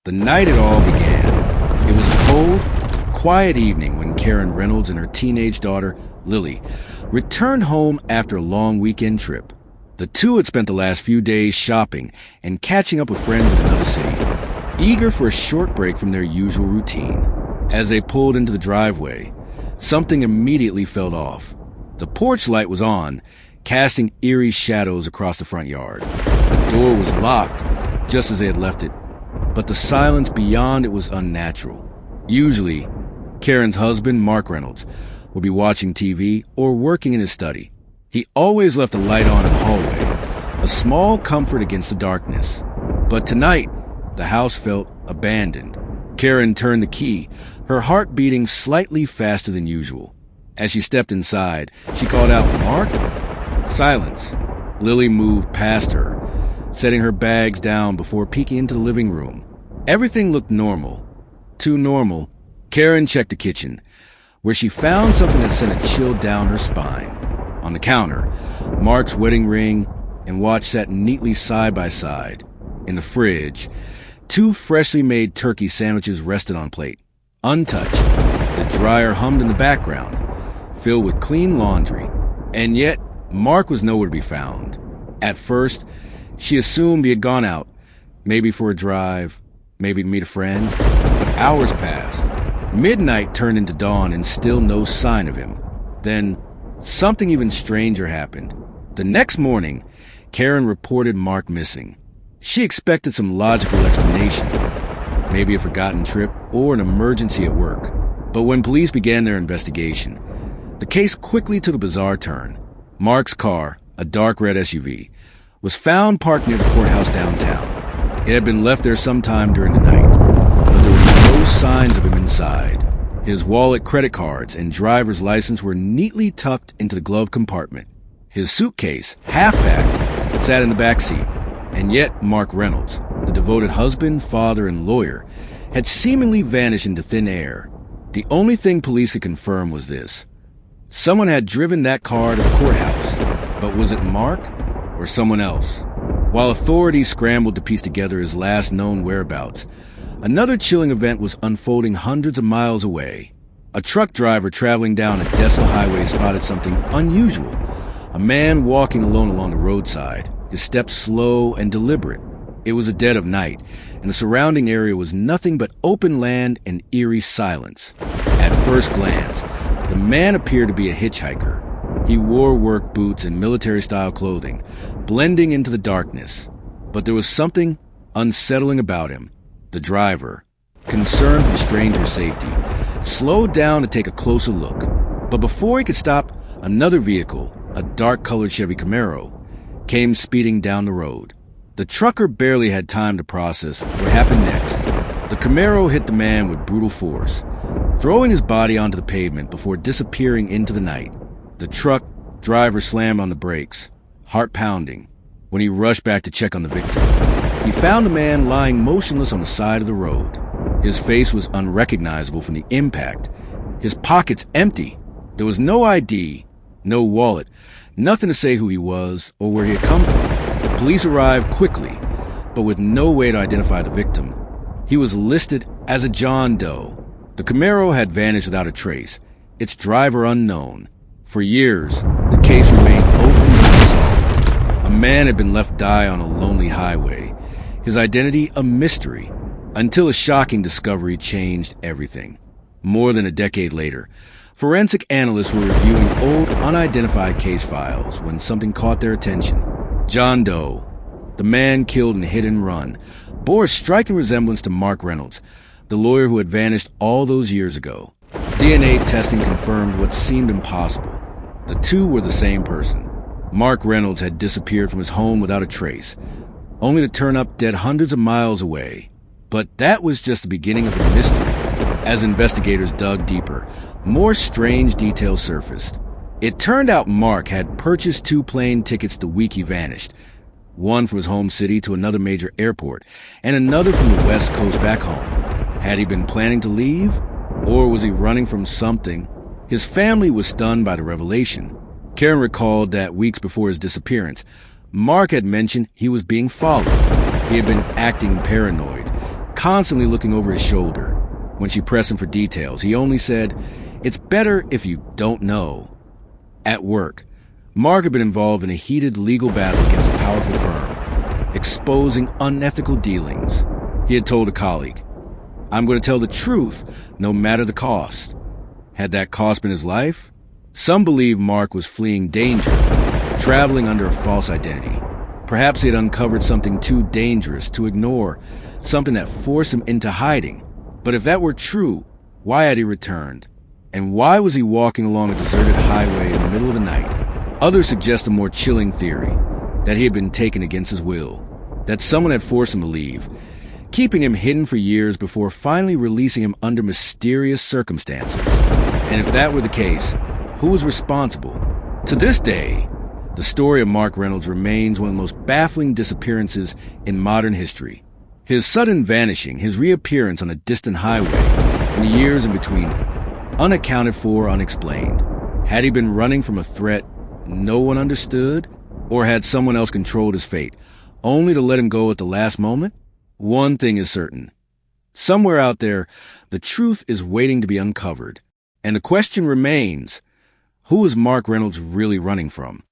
The night it all began. It was a cold, quiet evening when Karen Reynolds and her teenage daughter, Lily, returned home after a long weekend trip. The two had spent the last few days shopping and catching up with friends in another city, eager for a short break from their usual routine. As they pulled into the driveway, something immediately felt off. The porch light was on, casting eerie shadows across the front yard. The door was locked, just as they had left it, but the silence beyond it was unnatural. Usually, Karen's husband, Mark Reynolds, would be watching TV or working in his study. He always left a light on in the hallway, a small comfort against the darkness. But tonight, the house felt abandoned. Karen turned the key, her heart beating slightly faster than usual. As she stepped inside, she called out, "Mark?" Silence. Lily moved past her, setting her bags down before peeking into the living room. Everything looked normal. Too normal. Karen checked the kitchen, where she found something that sent a chill down her spine. On the counter, Mark's wedding ring and watch sat neatly side by side. In the fridge, two freshly made turkey sandwiches rested on plate, untouched. The dryer hummed in the background, filled with clean laundry. And yet, Mark was nowhere to be found. At first, she assumed he had gone out, maybe for a drive, maybe to meet a friend. But hours passed. Midnight turned into dawn and still no sign of him. Then, something even stranger happened. The next morning, Karen reported Mark missing. She expected some logical explanation, maybe a forgotten trip or an emergency at work. But when police began their investigation, the case quickly took a bizarre turn. Mark's car, a dark red SUV, was found parked near the courthouse downtown. It had been left there sometime during the night, but there were no signs of him inside. His wallet, credit cards, and driver's license were neatly tucked into the glove compartment. His suitcase, half-packed, sat in the back seat. And yet Mark Reynolds, the devoted husband, father, and lawyer, had seemingly vanished into thin air. The only thing police could confirm was this. Someone had driven that car to the courthouse, but was it Mark or someone else? While authorities scrambled to piece together his last known whereabouts, another chilling event was unfolding hundreds of miles away. A truck driver traveling down a desolate highway spotted something unusual. A man walking alone along the roadside, his steps slow and deliberate. It was a dead of night, and the surrounding area was nothing but open land and eerie silence. At first glance, the man appeared to be a hitchhiker. He wore work boots and military-style clothing, blending into the darkness. But there was something unsettling about him. The driver, concerned for the stranger's safety, slowed down to take a closer look. But before he could stop, another vehicle, a dark-colored Chevy Camaro, came speeding down the road. The trucker barely had time to process what happened next. The Camaro hit the man with brutal force, throwing his body onto the pavement before disappearing into the night. The truck driver slammed on the brakes, heart pounding. When he rushed back to check on the victim, he found the man lying motionless on the side of the road. His face was unrecognizable from the impact, his pockets empty. There was no ID, no wallet, nothing to say who he was or where he had come from. Police arrived quickly, but with no way to identify the victim. He was listed as a John Doe. The Camaro had vanished without a trace, its driver unknown. For years, the case remained open and unsolved. A man had been left die on a lonely highway, his identity a mystery, until a shocking discovery changed everything. More than a decade later, forensic analysts were reviewing old, unidentified case files when something caught their attention. John Doe, the man killed in a hit-and-run, bore a striking resemblance to Mark Reynolds, the lawyer who had vanished all those years ago. DNA testing confirmed what seemed impossible. The two were the same person. Mark Reynolds had disappeared from his home without a trace, only to turn up dead hundreds of miles away. But that was just the beginning of the mystery. As investigators dug deeper, more strange details surfaced. It turned out Mark had purchased 2 plane tickets the week he vanished, one from his home city to another major airport, and another from the West Coast back home. Had he been planning to leave, or was he running from something? His family was stunned by the revelation. Karen recalled that weeks before his disappearance, Mark had mentioned he was being followed. He had been acting paranoid, constantly looking over his shoulder. When she pressed him for details, he only said, "It's better if you don't know." At work, Mark had been involved in a heated legal battle against a powerful firm, exposing unethical dealings. He had told a colleague, "I'm going to tell the truth, no matter the cost." Had that cost been his life? Some believe Mark was fleeing danger, traveling under a false identity. Perhaps he had uncovered something too dangerous to ignore, something that forced him into hiding. But if that were true, why had he returned? And why was he walking along a deserted highway in the middle of the night? Others suggest a more chilling theory, that he had been taken against his will, that someone had forced him to leave, keeping him hidden for years before finally releasing him under mysterious circumstances. And if that were the case, who was responsible? To this day, the story of Mark Reynolds remains one of the most baffling disappearances in modern history. His sudden vanishing, his reappearance on a distant highway, and the years in between, unaccounted for, unexplained. Had he been running from a threat no one understood? Or had someone else controlled his fate, only to let him go at the last moment? One thing is certain. Somewhere out there, the truth is waiting to be uncovered. And the question remains, who is Mark Reynolds really running from?